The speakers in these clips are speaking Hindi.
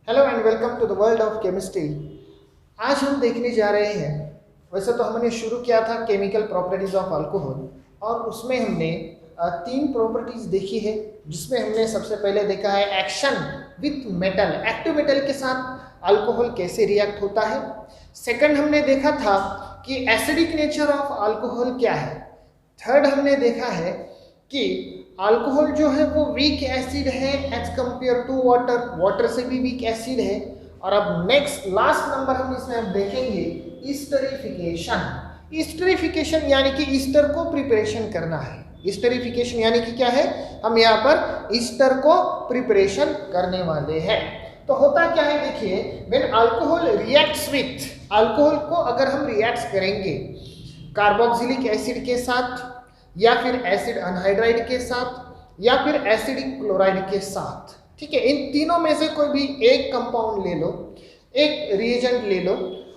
Hello and welcome to the world of chemistry. आज हम देखने जा रहे हैं, वैसे तो हमने शुरू किया था केमिकल प्रॉपर्टीज ऑफ अल्कोहल और उसमें हमने तीन प्रॉपर्टीज देखी है, जिसमें हमने सबसे पहले देखा है action with metal, active metal के साथ अल्कोहल कैसे रिएक्ट होता है। सेकंड हमने देखा था कि एसिडिक नेचर ऑफ अल्कोहल क्या है। थर्ड हमने देखा है कि अल्कोहल जो है वो वीक एसिड है as compared to water, water से भी वीक एसिड है। और अब नेक्स्ट लास्ट नंबर हम इसमें हम देखेंगे ईस्टरिफिकेशन। ईस्टरिफिकेशन यानी कि ईस्टर को प्रिपरेशन करना है। ईस्टरिफिकेशन यानी कि क्या है, हम यहाँ पर ईस्टर को प्रिपरेशन करने वाले हैं। तो होता क्या है, देखिए, when alcohol reacts with, alcohol को अगर हम रिएक्ट करेंगे कार्बोक्सिलिक एसिड के साथ या फिर एसिड अनहाइड्राइड के साथ या फिर एसिडिक क्लोराइड के साथ, ठीक है, इन तीनों में से कोई भी एक कंपाउंड ले लो, एक रिएजेंट ले लो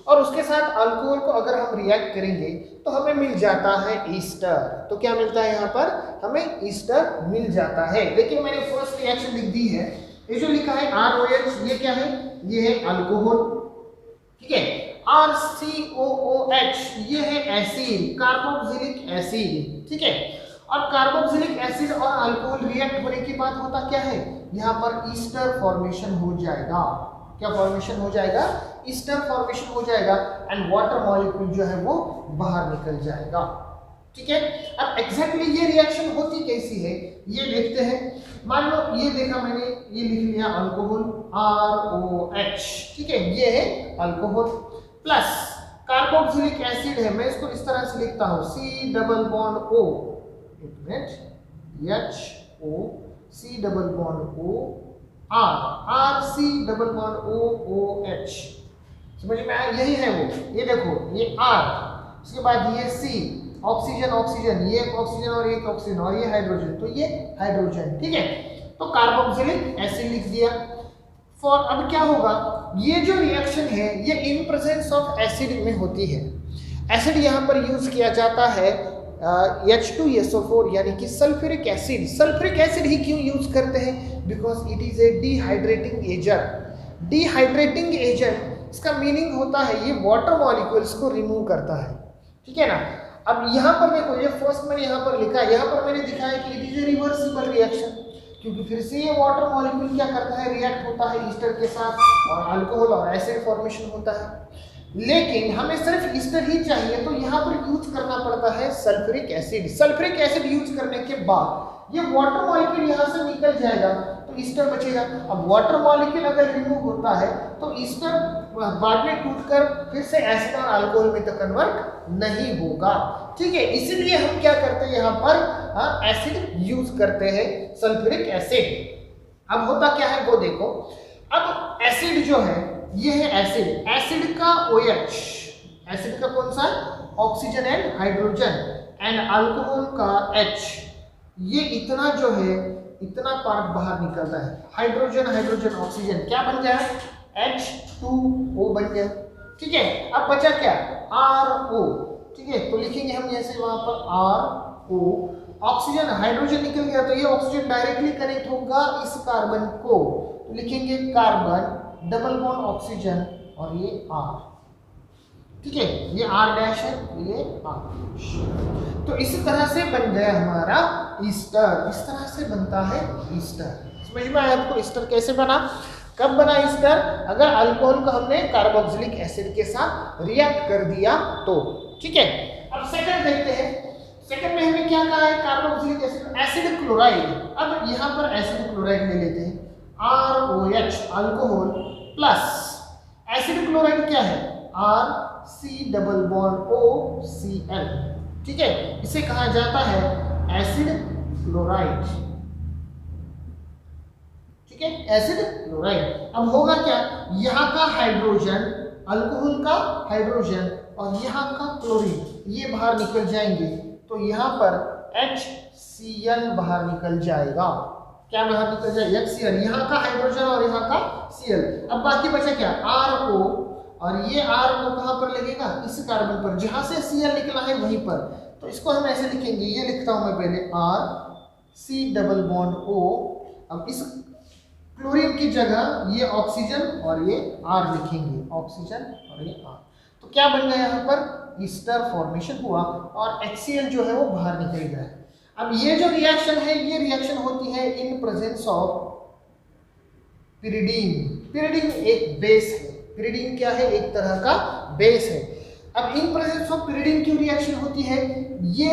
और उसके साथ अल्कोहल को अगर हम रिएक्ट करेंगे तो हमें मिल जाता है ईस्टर। तो क्या मिलता है यहाँ पर, हमें ईस्टर मिल जाता है। लेकिन मैंने फर्स्ट रिएक्शन लिख दी है, ये जो लिखा है ROH, ये क्या है, ये है अल्कोहल, ठीक है। RCOOH ये है एसिड, कार्बोक्सिलिक एसिड, ठीक है। और कार्बोक्सिलिक एसिड और अल्कोहल रिएक्ट होने के बाद होता क्या है, यहाँ पर ईस्टर फॉर्मेशन हो जाएगा। क्या फॉर्मेशन हो जाएगा, ईस्टर फॉर्मेशन हो जाएगा एंड वाटर मॉलिक्यूल जो है वो बाहर निकल जाएगा, ठीक है। अब एग्जैक्टली ये रिएक्शन होती कैसी है ये देखते हैं। मान लो ये देखा मैंने, ये लिख लिया अल्कोहल ROH, ठीक है, ये है अल्कोहल प्लस कार्बोक्सिलिक एसिड है, मैं इसको इस तरह से लिखता हूं C डबल बॉन्ड O, एक minute, HO C double bond O RC double bond OOH, समझ में आया, यही है वो। ये देखो, ये R, उसके बाद ये C, ऑक्सीजन ऑक्सीजन, ये ऑक्सीजन और एक ऑक्सीजन और ये हाइड्रोजन, तो ये हाइड्रोजन, ठीक है। तो कार्बोक्सिलिक एसिड लिख दिया। फॉर अब क्या होगा, ये जो रिएक्शन है ये इन प्रेजेंस ऑफ एसिड में होती है। एसिड यहाँ पर यूज किया जाता है H2SO4 यानी कि सल्फ्यूरिक एसिड। सल्फ्यूरिक एसिड ही क्यों यूज करते हैं, because it is a dehydrating agent. Dehydrating agent इसका मीनिंग होता है ये वाटर मॉलिक्यूल्स को रिमूव करता है, ठीक है ना। अब यहाँ पर देखो, ये फर्स्ट मैंने यहाँ पर लिखा है, यहाँ पर मैंने दिखाया कि it is a reversible reaction, क्योंकि फिर से ये वाटर मॉलिक्यूल क्या करता है, रिएक्ट होता है ईस्टर के साथ और अल्कोहल और एसिड फॉर्मेशन होता है। लेकिन हमें सिर्फ ईस्टर ही चाहिए, तो यहाँ पर यूज करना पड़ता है sulphuric acid. Sulphuric acid use करने के बाद ये वाटर मॉलिक्यूल यहाँ से निकल जाएगा तो ईस्टर बचेगा। अब वाटर मॉलिक्यूल अगर रिमूव होता है तो ईस्टर बाद में टूटकर फिर से एसिड और अल्कोहल में तो कन्वर्ट नहीं होगा, ठीक है। इसीलिए हम क्या करते हैं, यहाँ पर एसिड यूज करते हैं, सल्फ्यूरिक एसिड। अब होता क्या है वो देखो, अब एसिड जो है ये है एसिड, एसिड का OH, एसिड का कौन सा, oxygen and hydrogen, and alcohol का H, ये इतना जो है इतना पार्ट बाहर निकलता है, हाइड्रोजन हाइड्रोजन ऑक्सीजन क्या बन गया, H2O बन गया, ठीक है। अब बचा क्या, RO, ठीक है, तो लिखेंगे हम जैसे वहां पर RO, ऑक्सीजन हाइड्रोजन निकल गया तो ये ऑक्सीजन डायरेक्टली कनेक्ट होगा इस कार्बन को, तो लिखेंगे कार्बन डबल बॉन्ड ऑक्सीजन और ये R, ठीक है, ये R' है, ये R। तो इसी तरह से बन गया हमारा ईस्टर। इस तरह से बनता है ईस्टर। समझ में आया आपको ईस्टर कैसे बना, कब बना ईस्टर, अगर अल्कोहल को हमने कार्बोक्सिलिक एसिड के साथ रिएक्ट कर दिया तो, ठीक है। अब सेकंड देखते हैं, सेकंड में हमें क्या कहा है, कार्बोक्सिलिक एसिड, एसिड क्लोराइड। अब यहाँ पर एसिड क्लोराइड ले लेते हैं, ROH alcohol plus acid chloride क्या है, RC डबल बॉन्ड OCl, ठीक है, इसे कहा जाता है एसिड क्लोराइड, ठीक है, एसिड क्लोराइड। अब होगा क्या, यहाँ का हाइड्रोजन, अल्कोहल का हाइड्रोजन और यहाँ का क्लोरीन ये बाहर निकल जाएंगे, तो यहाँ पर HCl बाहर निकल जाएगा। क्या बाहर निकल जाएगा, HCl, यहाँ का हाइड्रोजन और यहाँ का Cl। अब बाकी बचा क्या, RO, और ये RO कहाँ पर लगेगा, इस कार्बन पर, जहां से Cl निकला है वहीं पर, तो इसको हम ऐसे लिखेंगे, ये लिखता हूं मैं पहले RC डबल बॉन्ड O। अब इस क्लोरीन की जगह ये ऑक्सीजन और ये आर लिखेंगे, ऑक्सीजन और ये आर। तो क्या बन गया यहाँ पर ईस्टर फॉर्मेशन हुआ और HCl जो है वो बाहर निकल गया है। अब ये जो रिएक्शन है ये रिएक्शन होती है in presence of pyridine. Pyridine एक बेस है, पिरिडीन क्या है, एक तरह का बेस है। अब इन प्रेजेंस ऑफ पिरिडीन क्यों रिएक्शन होती है, ये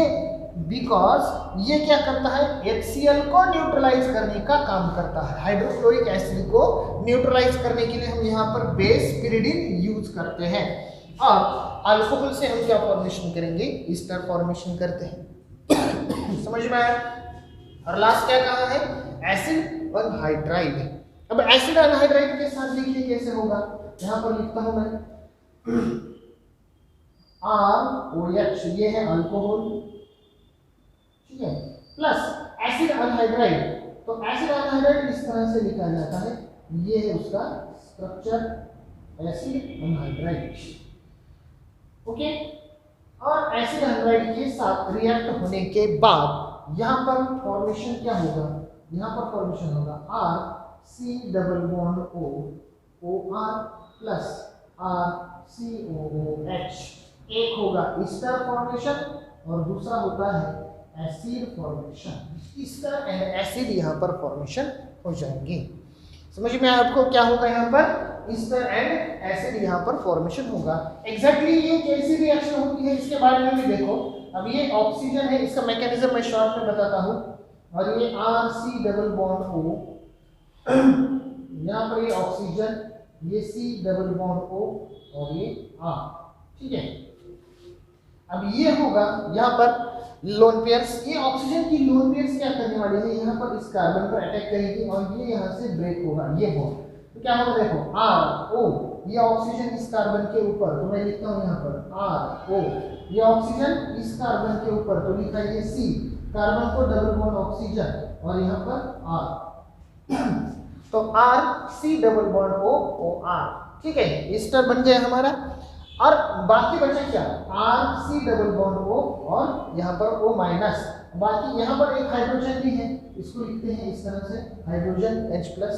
बिकॉज ये क्या करता है, HCl को न्यूट्रलाइज करने का काम करता है। हाइड्रोक्लोरिक एसिड को न्यूट्रलाइज करने के लिए हम यहाँ पर बेस पिरिडीन यूज करते हैं। और अल्कोहल से हम क्या फॉर्मेशन करेंगे, ईस्टर फॉर्मेशन करते हैं। समझ में आया। और लास्ट क्या कहा है, एसिड अनहाइड्राइड। अब एसिड अनहाइड्राइड के साथ लिखिए कैसे होगा, यहाँ पर लिखता हूं मैं ROH, ये है अल्कोहल, ठीक है, प्लस एसिड अनहाइड्राइड। तो एसिड अनहाइड्राइड इस तरह से लिखा जाता है, ये है उसका स्ट्रक्चर एसिड अनहाइड्राइड, ओके। और एसिड अनहाइड्राइड के साथ रिएक्ट होने के बाद यहाँ पर फॉर्मेशन क्या होगा, यहाँ पर फॉर्मेशन होगा RC double bond O OR plus RCOOH। एक होगा ईस्टर फॉर्मेशन और दूसरा होता है acid formation. Easter and acid यहाँ पर फॉर्मेशन हो जाएंगे। समझ में आया आपको क्या होगा, यहाँ पर ईस्टर एंड एसिड यहाँ पर फॉर्मेशन होगा। एग्जैक्टली ये कैसी रिएक्शन होती है इसके बारे में भी देखो। अब ये ऑक्सीजन है, इसका मैकेनिज्म मैं शॉर्ट में बताता हूँ। और ये RC डबल बॉन्ड O, यहाँ पर ये ऑक्सीजन, ये C डबल बॉन्ड O और ये R, ठीक है। अब ये होगा यहाँ पर लोन पेयर्स, ये ऑक्सीजन की लोन पेयर्स क्या करने वाली है, यहाँ पर इस कार्बन पर अटैक करेगी और ये यहाँ से ब्रेक होगा, ये बॉन्ड। तो क्या होगा देखो RO, ये ऑक्सीजन इस कार्बन के ऊपर, तो मैं लिखता हूँ यहाँ पर RO, ये ऑक्सीजन इस कार्बन के ऊपर, तो लिखा ये C, कार्बन को डबल बॉन्ड ऑक्सीजन और यहाँ पर R, तो RC डबल बॉन्ड OR, ठीक है, ईस्टर बन गया हमारा। और बाकी बचा क्या, RC डबल बॉन्ड O और यहाँ पर O माइनस, बाकी यहाँ पर एक हाइड्रोजन भी है, इसको लिखते हैं इस तरह से हाइड्रोजन H प्लस।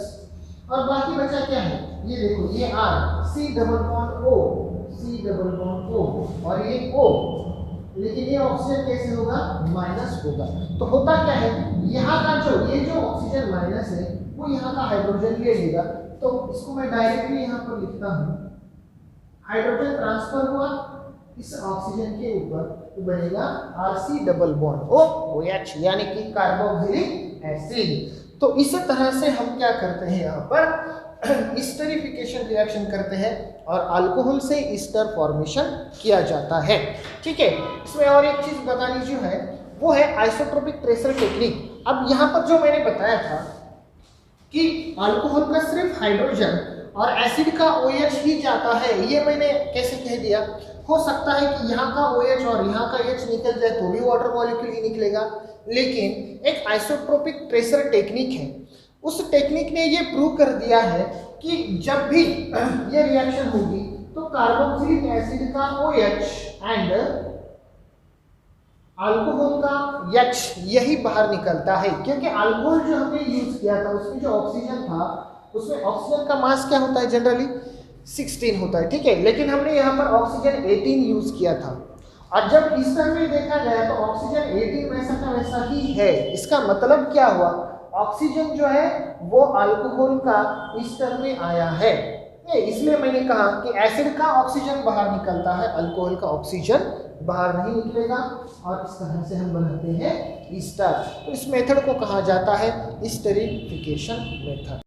और बाकी बचा क्या है, ये देखो ये RC double bond O, C double bond O और ये O, लेकिन ये ऑक्सीजन कैसे होगा, माइनस होगा। तो होता क्या है, यहाँ का ये जो ऑक्सीजन माइनस है वो यहाँ का हाइड्रोजन ले लेगा। तो इसको मैं डायरेक्टली यहाँ पर लिखता हूँ, हाइड्रोजन ट्रांसफर हुआ इस ऑक्सीजन के ऊपर, तो बनेगा RC डबल बॉन्ड OH, यानी कि कार्बोक्सिलिक एसिड। तो इस तरह से हम क्या करते हैं, यहाँ पर ईस्टरिफिकेशन रिएक्शन करते हैं और अल्कोहल से ईस्टर फॉर्मेशन किया जाता है, ठीक है। इसमें और एक चीज बतानी जो है वो है आइसोट्रोपिक ट्रेसर टेक्निक। अब यहाँ पर जो मैंने बताया था कि अल्कोहल का सिर्फ हाइड्रोजन और एसिड का OH ही जाता है, ये मैंने कैसे कह दिया, हो सकता है कि यहाँ का OH और यहाँ का H निकल जाए तो भी वाटर मॉलिक्यूल ही निकलेगा, लेकिन एक आइसोट्रोपिक ट्रेसर टेक्निक है, उस टेक्निक ने ये प्रूव कर दिया है कि जब भी ये रिएक्शन होगी तो कार्बोक्सिलिक एसिड का OH एंड अल्कोहल का H यही बाहर निकलता है, क्योंकि अल्कोहल जो हमने यूज किया था उसमें जो ऑक्सीजन था, उसमें ऑक्सीजन का मास क्या होता है, जनरली 16 होता है, ठीक है, लेकिन हमने यहाँ पर ऑक्सीजन 18 यूज किया था। और जब इस तरह में देखा गया तो ऑक्सीजन 18 वैसा का वैसा ही है। इसका मतलब क्या हुआ, ऑक्सीजन जो है वो अल्कोहल का ईस्टर में आया है। इसलिए मैंने कहा कि एसिड का ऑक्सीजन बाहर निकलता है, अल्कोहल का ऑक्सीजन बाहर नहीं निकलेगा, और इस तरह से हम बनाते हैं ईस्टर। तो इस मेथड को कहा जाता है ईस्टरिफिकेशन मेथड।